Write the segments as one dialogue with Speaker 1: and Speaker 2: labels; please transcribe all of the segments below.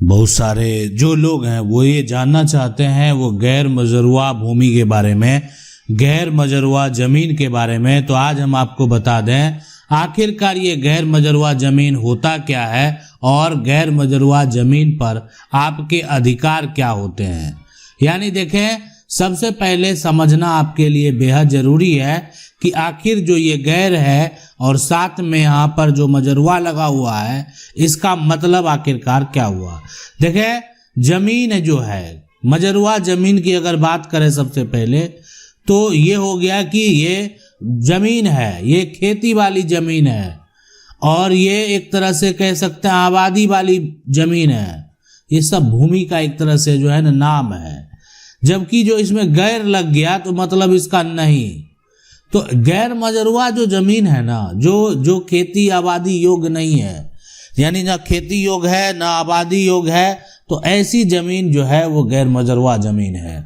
Speaker 1: बहुत सारे जो लोग हैं वो ये जानना चाहते हैं वो गैर मजरूआ भूमि के बारे में, गैर मजरूआ जमीन के बारे में। तो आज हम आपको बता दें आखिरकार ये गैर मजरूआ जमीन होता क्या है और गैर मजरूआ जमीन पर आपके अधिकार क्या होते हैं। यानी देखें, सबसे पहले समझना आपके लिए बेहद जरूरी है कि आखिर जो ये गैर है और साथ में यहाँ पर जो मजरूआ लगा हुआ है इसका मतलब आखिरकार क्या हुआ। देखें, जमीन जो है मजरूआ जमीन की अगर बात करें सबसे पहले तो ये हो गया कि ये जमीन है, ये खेती वाली जमीन है और ये एक तरह से कह सकते हैं आबादी वाली जमीन है। ये सब भूमि का एक तरह से जो है ना नाम है। जबकि जो इसमें गैर लग गया तो मतलब इसका नहीं। तो गैर मजरूआ जो जमीन है ना, जो खेती आबादी योग्य नहीं है, यानी ना खेती योग्य है ना आबादी योग्य है, तो ऐसी जमीन जो है वो गैर मजरूआ जमीन है।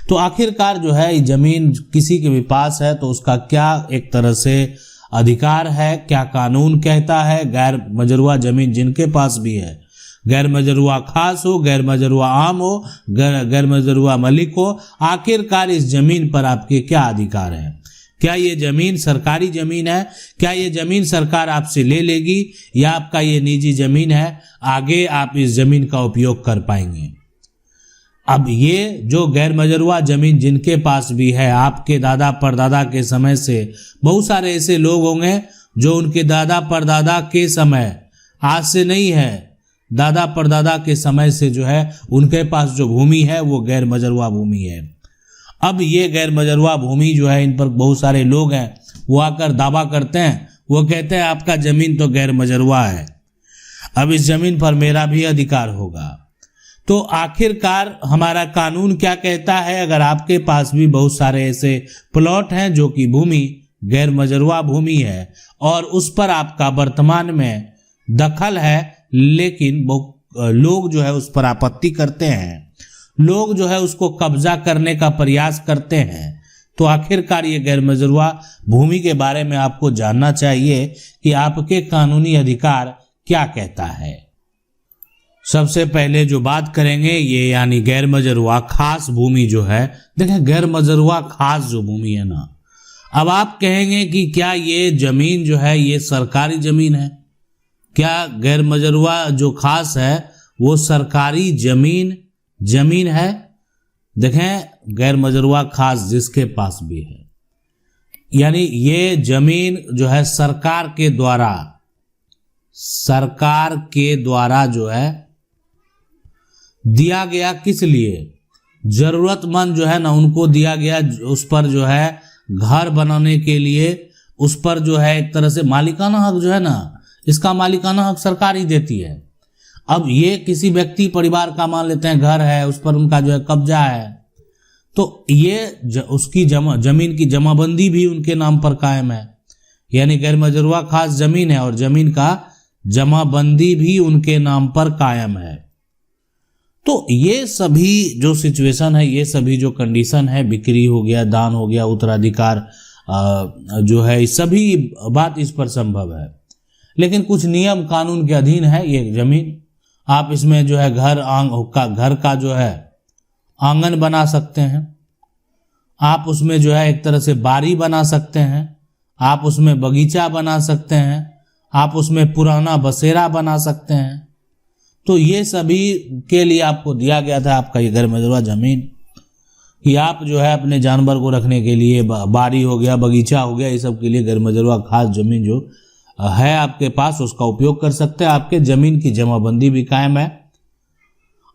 Speaker 1: तो आखिरकार जो है ये जमीन किसी के भी पास है तो उसका क्या एक तरह से अधिकार है, क्या कानून कहता है। गैर मजरूआ जमीन जिनके पास भी है, गैर मजरूआ खास हो, गैर मजरूआ आम हो, गैर मजरूआ मलिक हो, आखिरकार इस जमीन पर आपके क्या अधिकार हैं। क्या ये जमीन सरकारी जमीन है? क्या ये जमीन सरकार आपसे ले लेगी या आपका ये निजी जमीन है, आगे आप इस जमीन का उपयोग कर पाएंगे। अब ये जो गैर मजरूआ जमीन जिनके पास भी है, आपके दादा परदादा के समय से बहुत सारे ऐसे लोग होंगे जो उनके दादा परदादा के समय, आज से नहीं है, दादा परदादा के समय से जो है उनके पास जो भूमि है वो गैर मजरूआ भूमि है। अब ये गैर मजरूआ भूमि जो है, इन पर बहुत सारे लोग हैं वो आकर दावा करते हैं, वो कहते हैं आपका जमीन तो गैर मजरूआ है, अब इस जमीन पर मेरा भी अधिकार होगा। तो आखिरकार हमारा कानून क्या कहता है? अगर आपके पास भी बहुत सारे ऐसे प्लॉट हैं जो कि भूमि गैर मजरूआ भूमि है और उस पर आपका वर्तमान में दखल है, लेकिन लोग जो है उस पर आपत्ति करते हैं, लोग जो है उसको कब्जा करने का प्रयास करते हैं, तो आखिरकार ये गैर मजरूआ भूमि के बारे में आपको जानना चाहिए कि आपके कानूनी अधिकार क्या कहता है। सबसे पहले जो बात करेंगे ये यानी गैर मजरूआ खास भूमि जो है। देखें, गैर मजरूआ खास जो भूमि है ना, अब आप कहेंगे कि क्या ये जमीन जो है ये सरकारी जमीन है? क्या गैर मजरूआ जो खास है वो सरकारी जमीन है? देखें, गैर मजरूआ खास जिसके पास भी है, यानी ये जमीन जो है सरकार के द्वारा जो है दिया गया। किस लिए? जरूरतमंद जो है ना उनको दिया गया, उस पर जो है घर बनाने के लिए, उस पर जो है एक तरह से मालिकाना हक जो है ना, इसका मालिकाना हक सरकार ही देती है। अब ये किसी व्यक्ति परिवार का मान लेते हैं घर है, उस पर उनका जो है कब्जा है, तो ये उसकी जमीन की जमाबंदी भी उनके नाम पर कायम है, यानी गैर मजरूआ खास जमीन है और जमीन का जमाबंदी भी उनके नाम पर कायम है। तो ये सभी जो सिचुएशन है, ये सभी जो कंडीशन है, बिक्री हो गया, दान हो गया, उत्तराधिकार जो है, सभी बात इस पर संभव है। लेकिन कुछ नियम कानून के अधीन है ये जमीन। आप इसमें जो है घर का जो है आंगन बना सकते हैं, आप उसमें जो है एक तरह से बारी बना सकते हैं, आप उसमें बगीचा बना सकते हैं, आप उसमें पुराना बसेरा बना सकते हैं। तो ये सभी के लिए आपको दिया गया था आपका ये गैर मजरूआ जमीन, कि आप जो है अपने जानवर को रखने के लिए बारी हो गया, बगीचा हो गया, ये सब के लिए गैर मजरूआ खास जमीन जो है आपके पास उसका उपयोग कर सकते हैं। आपके जमीन की जमाबंदी भी कायम है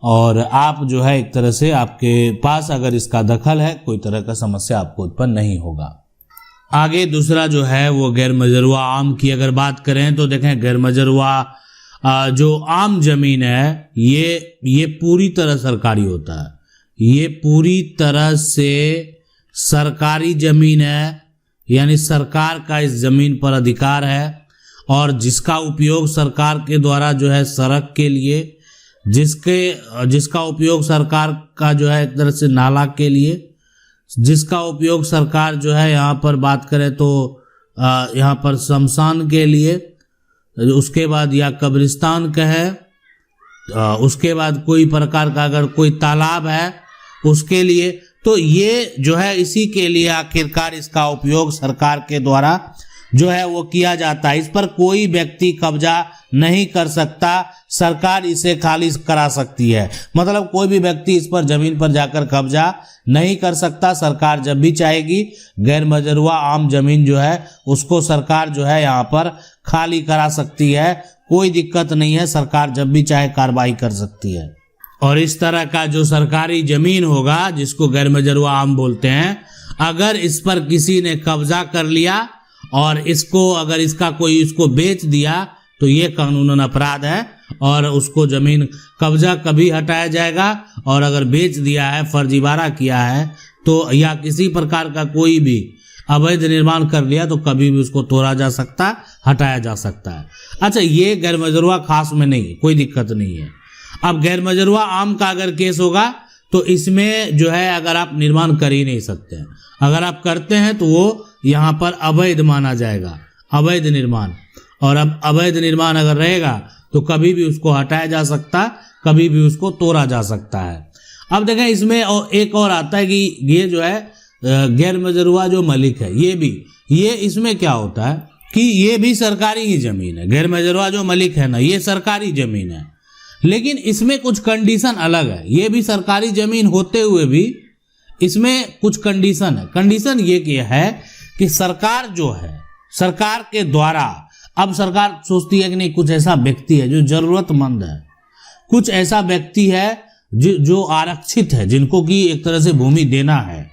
Speaker 1: और आप जो है एक तरह से आपके पास अगर इसका दखल है, कोई तरह का समस्या आपको उत्पन्न नहीं होगा। आगे दूसरा जो है वो गैर मजरूआ आम की अगर बात करें तो देखें, गैर मजरूआ जो आम जमीन है ये पूरी तरह सरकारी होता है, ये पूरी तरह से सरकारी जमीन है, यानी सरकार का इस जमीन पर अधिकार है और जिसका उपयोग सरकार के द्वारा जो है सड़क के लिए, जिसका उपयोग सरकार का जो है एक तरह से नाला के लिए, जिसका उपयोग सरकार जो है यहाँ पर बात करें तो यहाँ पर शमशान के लिए, उसके बाद या कब्रिस्तान कहे उसके बाद कोई प्रकार का अगर कोई तालाब है उसके लिए, तो ये जो है इसी के लिए आखिरकार इसका उपयोग सरकार के द्वारा जो है वो किया जाता है। इस पर कोई व्यक्ति कब्जा नहीं कर सकता, सरकार इसे खाली करा सकती है। मतलब कोई भी व्यक्ति इस पर जमीन पर जाकर कब्जा नहीं कर सकता। सरकार जब भी चाहेगी गैर मजरूआ आम जमीन जो है उसको सरकार जो है यहाँ पर खाली करा सकती है, कोई दिक्कत नहीं है, सरकार जब भी चाहे कार्रवाई कर सकती है। और इस तरह का जो सरकारी जमीन होगा जिसको गैर मजरूआ आम बोलते हैं, अगर इस पर किसी ने कब्जा कर लिया और इसको अगर इसका कोई इसको बेच दिया तो ये कानूनन अपराध है और उसको जमीन कब्जा कभी हटाया जाएगा। और अगर बेच दिया है, फर्जीवाड़ा किया है तो या किसी प्रकार का कोई भी अवैध निर्माण कर लिया तो कभी भी उसको तोड़ा जा सकता, हटाया जा सकता है। अच्छा, ये गैर मजरूआ खास में नहीं, कोई दिक्कत नहीं है। अब गैर मजरूआ आम का अगर केस होगा तो इसमें जो है अगर आप निर्माण कर ही नहीं सकते हैं, अगर आप करते हैं तो वो यहाँ पर अवैध माना जाएगा, अवैध निर्माण। और अब अवैध निर्माण अगर रहेगा तो कभी भी उसको हटाया जा सकता, कभी भी उसको तोड़ा जा सकता है। अब देखें इसमें एक और आता है कि ये जो है गैर मजरूआ जो मलिक है, ये इसमें क्या होता है कि ये भी सरकारी ही जमीन है। गैर मजरूआ जो मलिक है ना, ये सरकारी जमीन है, लेकिन इसमें कुछ कंडीशन अलग है। ये भी सरकारी जमीन होते हुए भी इसमें कुछ कंडीशन है। कंडीशन ये क्या है कि सरकार जो है, सरकार के द्वारा, अब सरकार सोचती है कि नहीं कुछ ऐसा व्यक्ति है जो जरूरतमंद है, कुछ ऐसा व्यक्ति है जो आरक्षित है, जिनको कि एक तरह से भूमि देना है,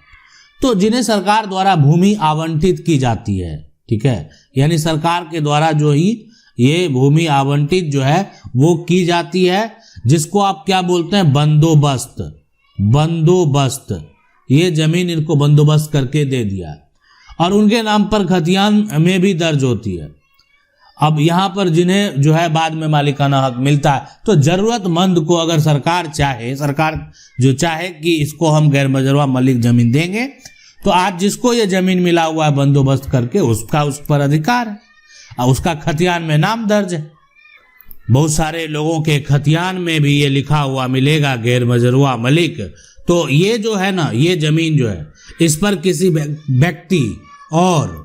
Speaker 1: तो जिन्हें सरकार द्वारा भूमि आवंटित की जाती है। ठीक है, यानी सरकार के द्वारा जो ही ये भूमि आवंटित जो है वो की जाती है, जिसको आप क्या बोलते हैं, बंदोबस्त। बंदोबस्त, ये जमीन इनको बंदोबस्त करके दे दिया और उनके नाम पर खतियान में भी दर्ज होती है। अब यहाँ पर जिन्हें जो है बाद में मालिकाना हक मिलता है, तो जरूरतमंद को अगर सरकार चाहे, सरकार जो चाहे कि इसको हम गैर मजरूआ मलिक जमीन देंगे, तो आज जिसको ये जमीन मिला हुआ है बंदोबस्त करके उसका उस पर अधिकार है और उसका खतियान में नाम दर्ज है। बहुत सारे लोगों के खतियान में भी ये लिखा हुआ मिलेगा गैर मजरूआ मलिक। तो ये जो है ना, ये जमीन जो है इस पर किसी व्यक्ति और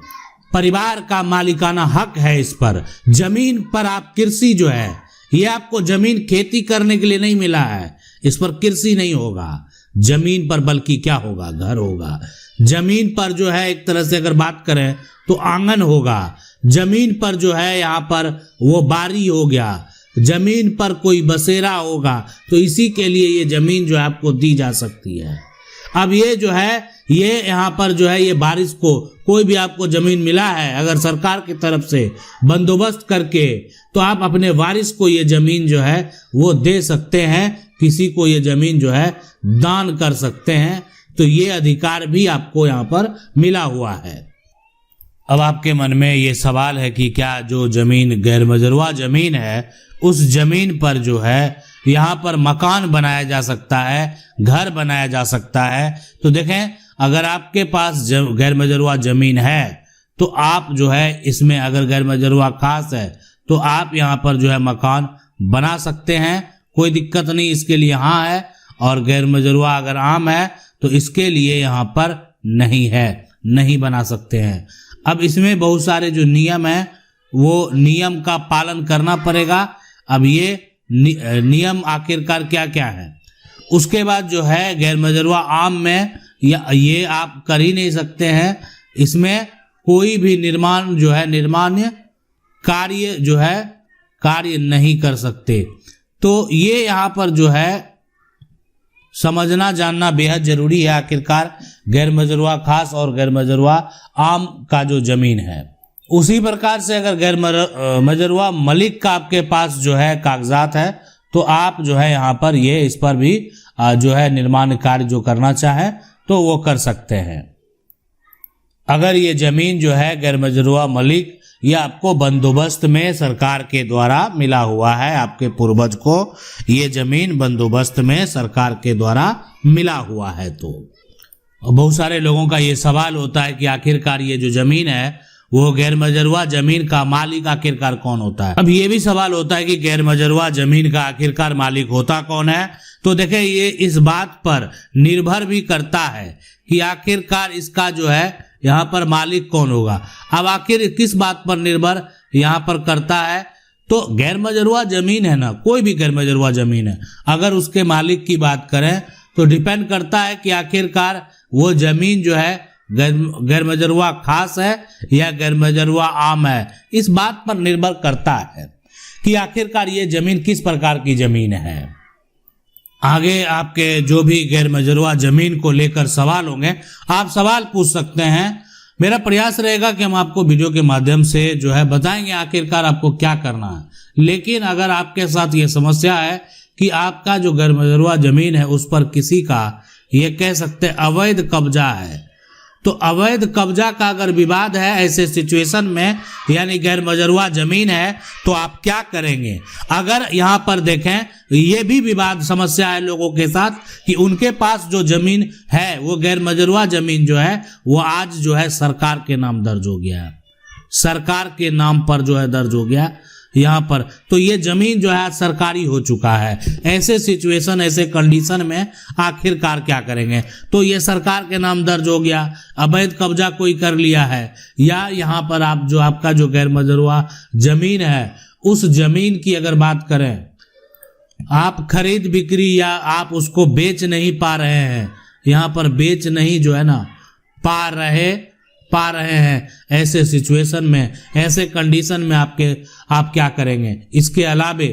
Speaker 1: परिवार का मालिकाना हक है। इस पर जमीन पर आप कृषि जो है, ये आपको जमीन खेती करने के लिए नहीं मिला है, इस पर कृषि नहीं होगा जमीन पर, बल्कि क्या होगा, घर होगा। जमीन पर जो है एक तरह से अगर बात करें तो आंगन होगा, जमीन पर जो है यहाँ पर वो बारी हो गया, जमीन पर कोई बसेरा होगा। तो इसी के लिए ये जमीन जो है आपको दी जा सकती है। अब ये जो है ये यहाँ पर जो है ये बारिश को कोई भी आपको जमीन मिला है अगर सरकार की तरफ से बंदोबस्त करके, तो आप अपने वारिस को ये जमीन जो है वो दे सकते हैं, किसी को ये जमीन जो है दान कर सकते हैं। तो ये अधिकार भी आपको यहाँ पर मिला हुआ है। अब आपके मन में ये सवाल है कि क्या जो जमीन गैर मजरूआ जमीन है उस जमीन पर जो है यहाँ पर मकान बनाया जा सकता है, घर बनाया जा सकता है? तो देखें, अगर आपके पास गैर मजरूआ जमीन है तो आप जो है इसमें अगर गैर मजरूआ खास है तो आप यहाँ पर जो है मकान बना सकते हैं, कोई दिक्कत नहीं इसके लिए हाँ है। और गैर मजरूआ अगर आम है तो इसके लिए यहाँ पर नहीं है, नहीं बना सकते हैं। अब इसमें बहुत सारे जो नियम हैं वो नियम का पालन करना पड़ेगा। अब ये नियम आखिरकार क्या क्या है, उसके बाद जो है गैर मजरूआ आम में ये आप कर ही नहीं सकते हैं, इसमें कोई भी निर्माण जो है निर्माण कार्य जो है कार्य नहीं कर सकते। तो ये यहाँ पर जो है समझना जानना बेहद जरूरी है। आखिरकार गैर मजरूआ खास और गैर मजरूआ आम का जो जमीन है, उसी प्रकार से अगर गैर मजरूआ मलिक का आपके पास जो है कागजात है तो आप जो है यहाँ पर ये इस पर भी जो है निर्माण कार्य जो करना चाहें तो वो कर सकते हैं। अगर ये जमीन जो है गैर मजरूआ मलिक ये आपको बंदोबस्त में सरकार के द्वारा मिला हुआ है, आपके पूर्वज को ये जमीन बंदोबस्त में सरकार के द्वारा मिला हुआ है, तो बहुत सारे लोगों का ये सवाल होता है कि आखिरकार ये जो जमीन है वो गैर मजरूआ जमीन का मालिक आखिरकार कौन होता है। अब ये भी सवाल होता है कि गैर मजरूआ जमीन का आखिरकार मालिक होता कौन है। तो देखें, ये इस बात पर निर्भर भी करता है कि आखिरकार इसका जो है यहाँ पर मालिक कौन होगा। अब आखिर किस बात पर निर्भर यहाँ पर करता है, तो गैर मजरूआ जमीन है ना, कोई भी गैर मजरूआ जमीन है, अगर उसके मालिक की बात करें तो डिपेंड करता है कि आखिरकार वो जमीन जो है गैर मजरूआ खास है या गैर मजरूआ आम है। इस बात पर निर्भर करता है कि आखिरकार ये जमीन किस प्रकार की जमीन है। आगे आपके जो भी गैर मजरूआ जमीन को लेकर सवाल होंगे, आप सवाल पूछ सकते हैं। मेरा प्रयास रहेगा कि हम आपको वीडियो के माध्यम से जो है बताएंगे आखिरकार आपको क्या करना है। लेकिन अगर आपके साथ ये समस्या है कि आपका जो गैर मजरूआ जमीन है उस पर किसी का, ये कह सकते अवैध कब्जा है, तो अवैध कब्जा का अगर विवाद है ऐसे सिचुएशन में, यानी गैर मजरूआ जमीन है, तो आप क्या करेंगे। अगर यहाँ पर देखें, ये भी विवाद समस्या है लोगों के साथ कि उनके पास जो जमीन है वो गैर मजरूआ जमीन जो है वो आज जो है सरकार के नाम दर्ज हो गया है, सरकार के नाम पर जो है दर्ज हो गया यहाँ पर, तो ये जमीन जो है आज सरकारी हो चुका है। ऐसे सिचुएशन, ऐसे कंडीशन में आखिरकार क्या करेंगे। तो ये सरकार के नाम दर्ज हो गया, अवैध कब्जा कोई कर लिया है, या यहाँ पर आप जो आपका जो गैर मजरूआ जमीन है उस जमीन की अगर बात करें, आप खरीद बिक्री या आप उसको बेच नहीं पा रहे हैं, यहाँ पर बेच नहीं जो है ना पा रहे हैं, ऐसे सिचुएशन में, ऐसे कंडीशन में आप क्या करेंगे। इसके अलावे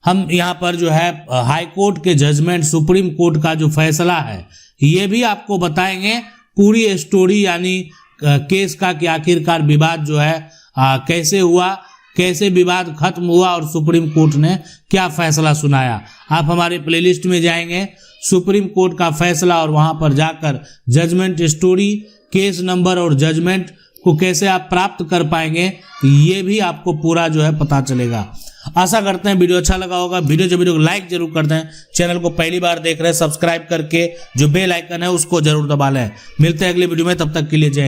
Speaker 1: हम यहाँ पर जो है हाई कोर्ट के जजमेंट, सुप्रीम कोर्ट का जो फैसला है ये भी आपको बताएंगे, पूरी स्टोरी यानी केस का कि आखिरकार विवाद जो है कैसे हुआ, कैसे विवाद खत्म हुआ और सुप्रीम कोर्ट ने क्या फैसला सुनाया। आप हमारे प्लेलिस्ट में जाएंगे, सुप्रीम कोर्ट का फैसला, और वहां पर जाकर जजमेंट स्टोरी, केस नंबर और जजमेंट को कैसे आप प्राप्त कर पाएंगे, ये भी आपको पूरा जो है पता चलेगा। आशा करते हैं वीडियो अच्छा लगा होगा। वीडियो को लाइक जरूर कर दें। चैनल को पहली बार देख रहे हैं, सब्सक्राइब करके जो बेल आइकन है उसको जरूर दबा लें। मिलते हैं अगले वीडियो में, तब तक के लिए जय।